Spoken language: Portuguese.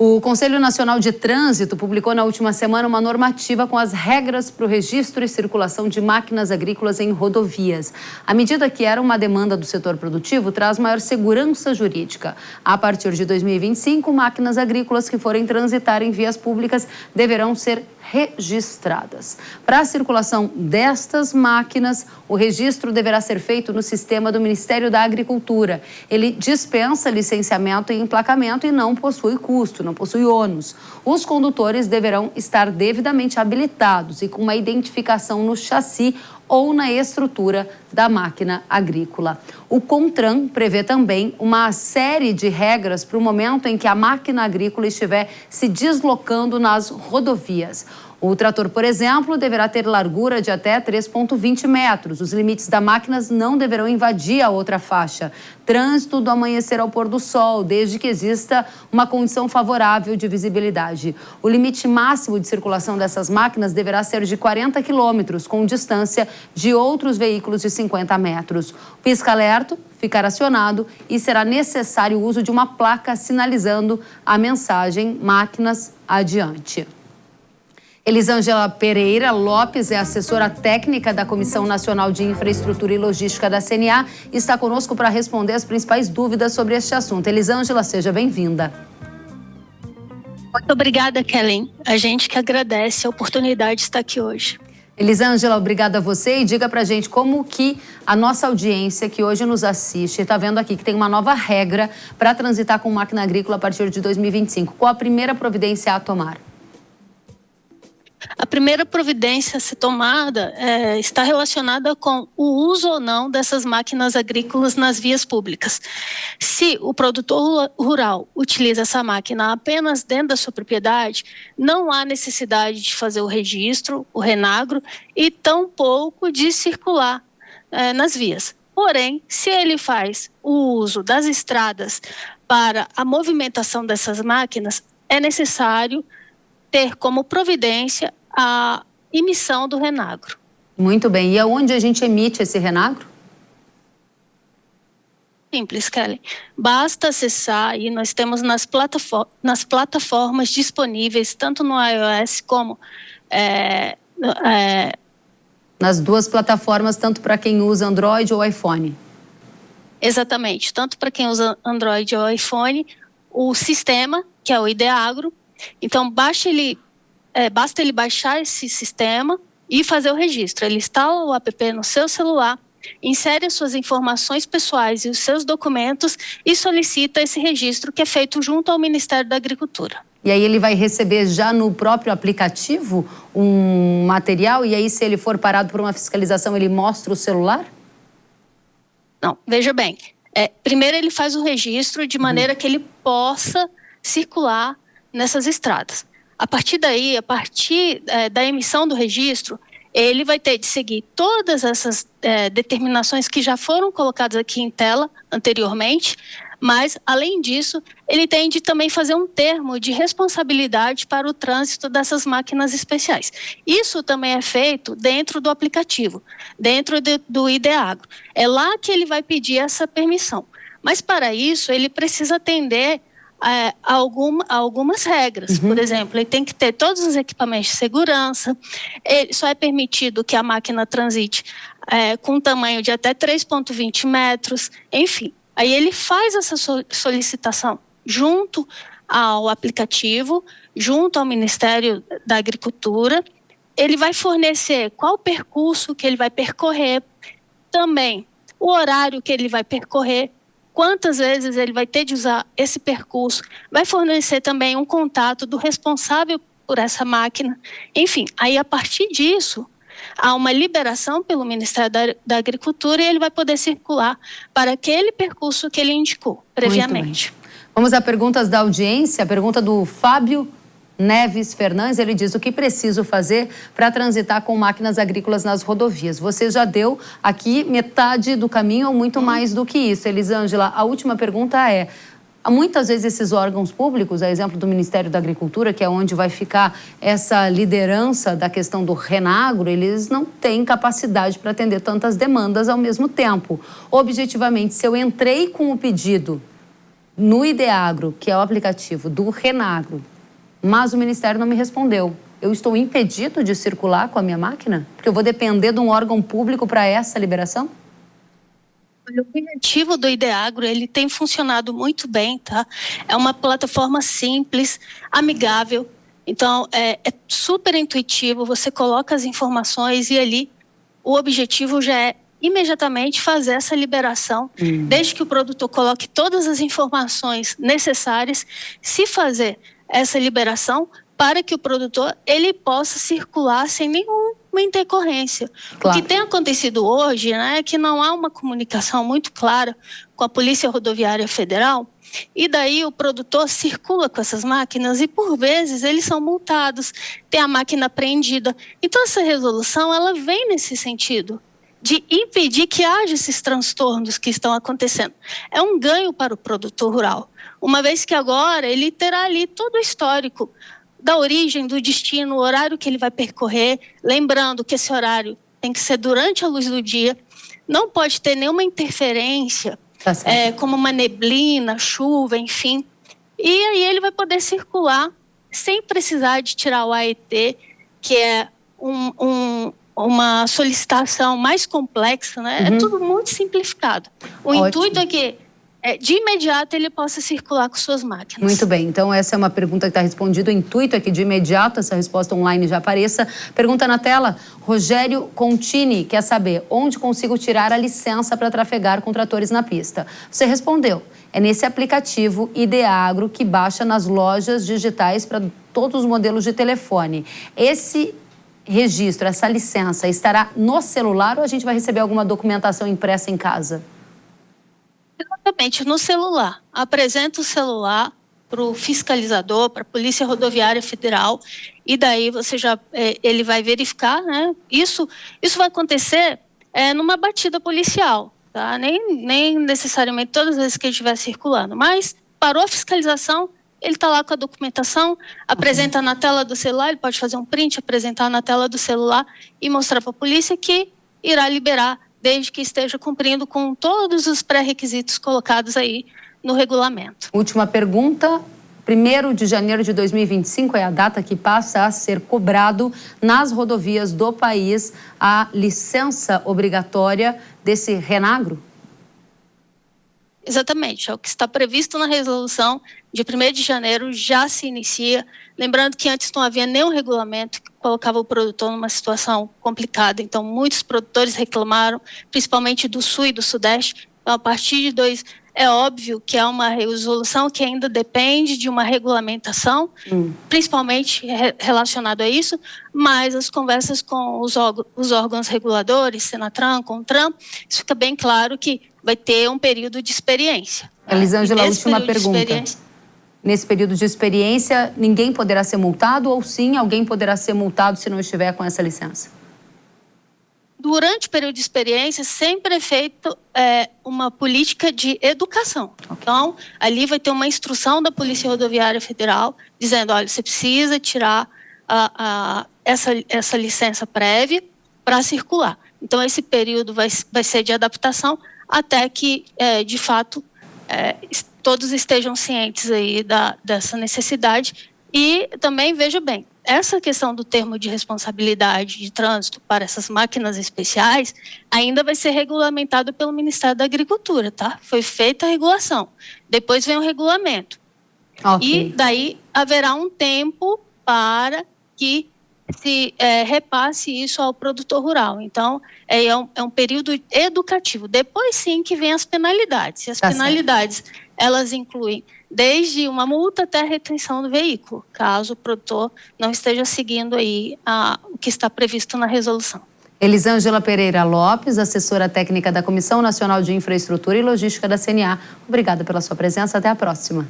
O Conselho Nacional de Trânsito publicou na última semana uma normativa com as regras para o registro e circulação de máquinas agrícolas em rodovias. A medida, que era uma demanda do setor produtivo, traz maior segurança jurídica. A partir de 2025, máquinas agrícolas que forem transitar em vias públicas deverão ser registradas. Para a circulação destas máquinas, o registro deverá ser feito no sistema do Ministério da Agricultura. Ele dispensa licenciamento e emplacamento e não possui custo, não possui ônus. Os condutores deverão estar devidamente habilitados e com uma identificação no chassi ou na estrutura da máquina agrícola. O CONTRAN prevê também uma série de regras para o momento em que a máquina agrícola estiver se deslocando nas rodovias. O trator, por exemplo, deverá ter largura de até 3,20 metros. Os limites da máquina não deverão invadir a outra faixa. Trânsito do amanhecer ao pôr do sol, desde que exista uma condição favorável de visibilidade. O limite máximo de circulação dessas máquinas deverá ser de 40 quilômetros, com distância de outros veículos de 50 metros. O pisca-alerta ficará acionado e será necessário o uso de uma placa sinalizando a mensagem "máquinas adiante". Elisângela Pereira Lopes é assessora técnica da Comissão Nacional de Infraestrutura e Logística da CNA e está conosco para responder as principais dúvidas sobre este assunto. Elisângela, seja bem-vinda. Muito obrigada, Kellen. A gente que agradece a oportunidade de estar aqui hoje. Elisângela, obrigada a você e diga pra gente como que a nossa audiência que hoje nos assiste está vendo aqui que tem uma nova regra para transitar com máquina agrícola a partir de 2025. Qual a primeira providência a tomar? A primeira providência a ser tomada está relacionada com o uso ou não dessas máquinas agrícolas nas vias públicas. Se o produtor rural utiliza essa máquina apenas dentro da sua propriedade, não há necessidade de fazer o registro, o renagro, e tampouco de circular nas vias. Porém, se ele faz o uso das estradas para a movimentação dessas máquinas, é necessário ter como providência a emissão do renagro. Muito bem. E aonde a gente emite esse renagro? Simples, Kelly. Basta acessar e nós temos nas plataformas disponíveis, tanto no iOS como nas duas plataformas, tanto para quem usa Android ou iPhone. Exatamente. Tanto para quem usa Android ou iPhone, o sistema, que é o Ideagro. Então, basta ele baixar esse sistema e fazer o registro. Ele instala o app no seu celular, insere as suas informações pessoais e os seus documentos e solicita esse registro, que é feito junto ao Ministério da Agricultura. E aí ele vai receber já no próprio aplicativo um material, e aí se ele for parado por uma fiscalização, ele mostra o celular? Não, veja bem. Primeiro ele faz o registro de maneira que ele possa circular nessas estradas. A partir daí, da emissão do registro, ele vai ter de seguir todas essas determinações que já foram colocadas aqui em tela anteriormente, mas, além disso, ele tem de também fazer um termo de responsabilidade para o trânsito dessas máquinas especiais. Isso também é feito dentro do aplicativo, dentro do Ideagro. É lá que ele vai pedir essa permissão. Mas, para isso, ele precisa atender algumas regras. Por exemplo, ele tem que ter todos os equipamentos de segurança, só é permitido que a máquina transite com um tamanho de até 3,20 metros, enfim. Aí ele faz essa solicitação junto ao aplicativo, junto ao Ministério da Agricultura. Ele vai fornecer qual o percurso que ele vai percorrer, também o horário que ele vai percorrer, quantas vezes ele vai ter de usar esse percurso, vai fornecer também um contato do responsável por essa máquina. Enfim, aí a partir disso, há uma liberação pelo Ministério da Agricultura e ele vai poder circular para aquele percurso que ele indicou previamente. Vamos a perguntas da audiência. A pergunta do Fábio Neves Fernandes, ele diz: o que preciso fazer para transitar com máquinas agrícolas nas rodovias? Você já deu aqui metade do caminho ou muito mais do que isso. Elisângela, a última pergunta é: muitas vezes esses órgãos públicos, a exemplo do Ministério da Agricultura, que é onde vai ficar essa liderança da questão do renagro, eles não têm capacidade para atender tantas demandas ao mesmo tempo. Objetivamente, se eu entrei com o pedido no Ideagro, que é o aplicativo do Renagro, mas o Ministério não me respondeu. Eu estou impedido de circular com a minha máquina? Porque eu vou depender de um órgão público para essa liberação? O aplicativo do Ideagro, ele tem funcionado muito bem, tá? É uma plataforma simples, amigável. Então, é super intuitivo. Você coloca as informações e ali o objetivo já é imediatamente fazer essa liberação, desde que o produtor coloque todas as informações necessárias, se fazer essa liberação para que o produtor ele possa circular sem nenhuma intercorrência. Claro. O que tem acontecido hoje, né, é que não há uma comunicação muito clara com a Polícia Rodoviária Federal, e daí o produtor circula com essas máquinas e, por vezes, eles são multados, tem a máquina apreendida. Então, essa resolução, ela vem nesse sentido, de impedir que haja esses transtornos que estão acontecendo. É um ganho para o produtor rural, uma vez que agora ele terá ali todo o histórico da origem, do destino, o horário que ele vai percorrer, lembrando que esse horário tem que ser durante a luz do dia, não pode ter nenhuma interferência, como uma neblina, chuva, enfim. E aí ele vai poder circular sem precisar de tirar o AET, que é uma solicitação mais complexa, né? É tudo muito simplificado. O intuito é que, de imediato, ele possa circular com suas máquinas. Muito bem, então essa é uma pergunta que está respondida. O intuito é que de imediato essa resposta online já apareça. Pergunta na tela, Rogério Contini quer saber onde consigo tirar a licença para trafegar com tratores na pista. Você respondeu, é nesse aplicativo Ideagro que baixa nas lojas digitais para todos os modelos de telefone. Esse registro, essa licença estará no celular ou a gente vai receber alguma documentação impressa em casa? Exatamente, no celular. Apresenta o celular para o fiscalizador, para a Polícia Rodoviária Federal, e daí você ele vai verificar, né? Isso vai acontecer numa batida policial, tá? Nem necessariamente todas as vezes que ele estiver circulando, mas parou a fiscalização, ele está lá com a documentação, apresenta na tela do celular, ele pode fazer um print, apresentar na tela do celular e mostrar para a polícia que irá liberar, desde que esteja cumprindo com todos os pré-requisitos colocados aí no regulamento. Última pergunta. 1º de janeiro de 2025 é a data que passa a ser cobrado nas rodovias do país a licença obrigatória desse Renagro? Exatamente, é o que está previsto na resolução de 1º de janeiro, já se inicia. Lembrando que antes não havia nenhum regulamento que colocava o produtor numa situação complicada, então muitos produtores reclamaram, principalmente do Sul e do Sudeste. Então, a partir de é óbvio que é uma resolução que ainda depende de uma regulamentação, principalmente relacionado a isso, mas as conversas com os órgãos reguladores, Senatran, Contran, isso fica bem claro que vai ter um período de experiência. Elisângela, última pergunta. Nesse período de experiência, ninguém poderá ser multado ou sim, alguém poderá ser multado se não estiver com essa licença? Durante o período de experiência, sempre é feita uma política de educação. Então, ali vai ter uma instrução da Polícia Rodoviária Federal, dizendo, olha, você precisa tirar essa licença prévia para circular. Então, esse período vai ser de adaptação até que, de fato, todos estejam cientes aí dessa necessidade. E também, veja bem, essa questão do termo de responsabilidade de trânsito para essas máquinas especiais ainda vai ser regulamentado pelo Ministério da Agricultura, tá? Foi feita a regulação, depois vem o regulamento. E daí haverá um tempo para que se repasse isso ao produtor rural. Então, é um período educativo. Depois, sim, que vem as penalidades. E as penalidades, elas incluem desde uma multa até a retenção do veículo, caso o produtor não esteja seguindo aí o que está previsto na resolução. Elisângela Pereira Lopes, assessora técnica da Comissão Nacional de Infraestrutura e Logística da CNA. Obrigada pela sua presença. Até a próxima.